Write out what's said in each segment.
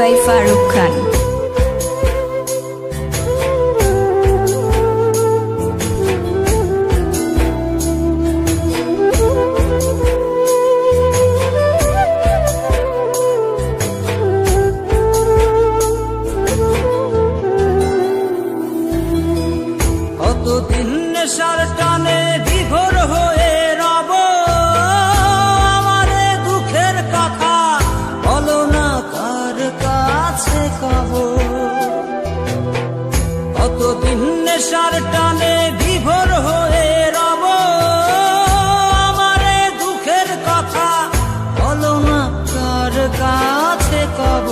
by Farooq Khan. কতদিন নেশার টানে বিভোর হয়ে রব, আমারে দুঃখের কথা বলো না কার কাছে কব। কতদিন নেশার টানে বিভোর হয়ে রব, আমারে দুঃখের কথা বলো না কার কাছে কব।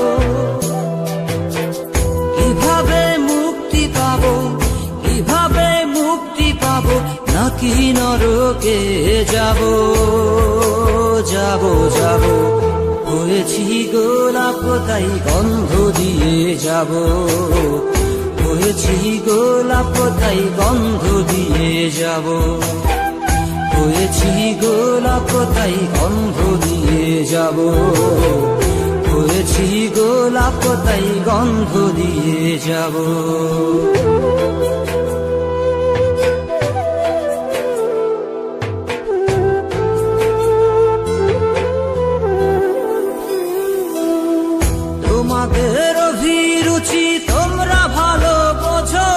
কিভাবে মুক্তি পাবো, কিভাবে মুক্তি পাবো, নাকি নরকে যাব যাব যাব। হয়েছি গোলাপ তাই গন্ধ দিয়ে যাব, হয়েছি গোলাপ তাই গন্ধ দিয়ে যাব, হয়েছি গোলাপ তাই গন্ধ দিয়ে যাব, হয়েছি গোলাপ তাই গন্ধ দিয়ে যাব। তোমাদের অভিরুচি তোমরা ভালো বোঝো,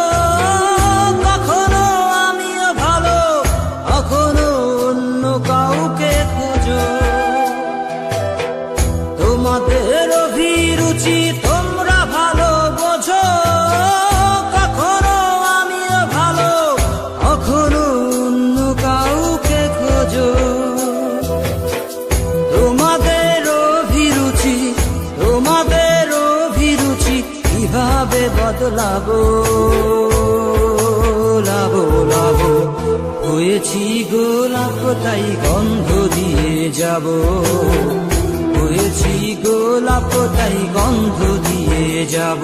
কখনো আমিও ভালো, কখনো অন্য কাউকে খোঁজো। তোমাদের অভিরুচি তোমরা ভালো বোঝো, কখনো আমিও ভালো, কখনো অন্য কাউকে খোঁজো। তোমাদের অভিরুচি, তোমাদের অভিরুচি কিভাবে বদলাবো লাবো লাবো। হয়েছি গোলাপ তাই গন্ধ দিয়ে যাব, হয়েছি গোলাপ তাই গন্ধ দিয়ে যাব।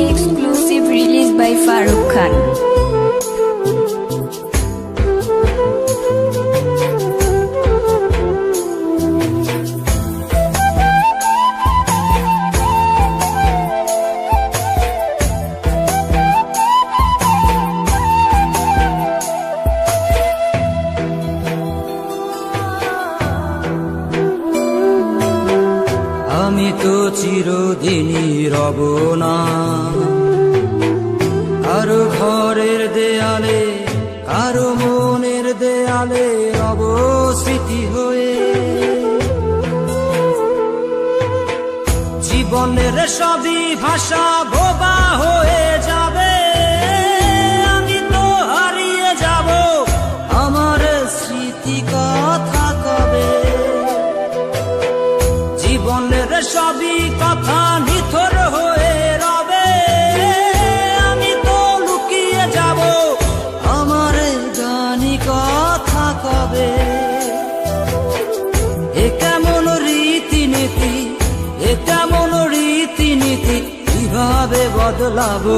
Exclusive release by Farooq Khan. আমি তো চিরদিনই রব না কারো ঘরের দেয়ালে, কারো মনের দেয়ালে রব স্মৃতি হয়ে। জীবনের সবই ভাষা বোবা হয়ে যাবে, আমি তো হারিয়ে যাব, আমার স্মৃতি কথা কবে। জীবনের সবই কথা নিথর হয়ে রবে, আমি তো লুকিয়ে যাব, আমার জানি কথা কবে। এ কেমন রীতিনীতি, এ কেমন রীতিনীতি, কিভাবে বদলাবো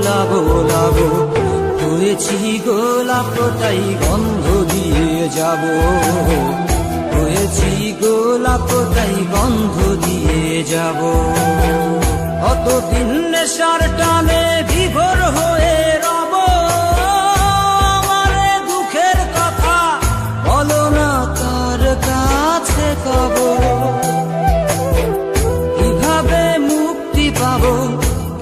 লাবো লাবো। হয়েছি গোলাপ তাই গন্ধ দিয়ে যাব, হয়েছি গোলাপ তাই গন্ধ দিয়ে যাব। কতদিন নেশার টানে বিভোর হয়ে রব, আমারে দুঃখের কথা বলো না কার কাছে কব। কিভাবে মুক্তি পাবো,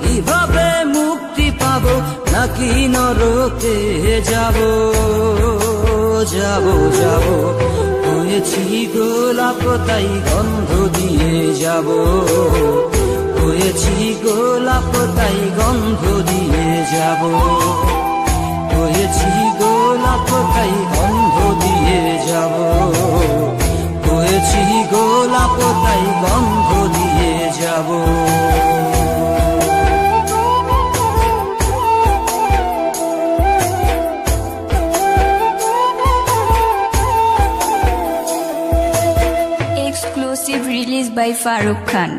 কিভাবে মুক্তি পাবো, নাকি নরকে যাব যাব যাব। হয়েছি গোলাপ তাই গন্ধ দিয়ে যাব, হয়েছি গোলাপ তাই গন্ধ দিয়ে যাব, হয়েছি গোলাপ তাই গন্ধ দিয়ে যাব, হয়েছি গোলাপ তাই গন্ধ দিয়ে যাব। Exclusive release by Farooq Khan.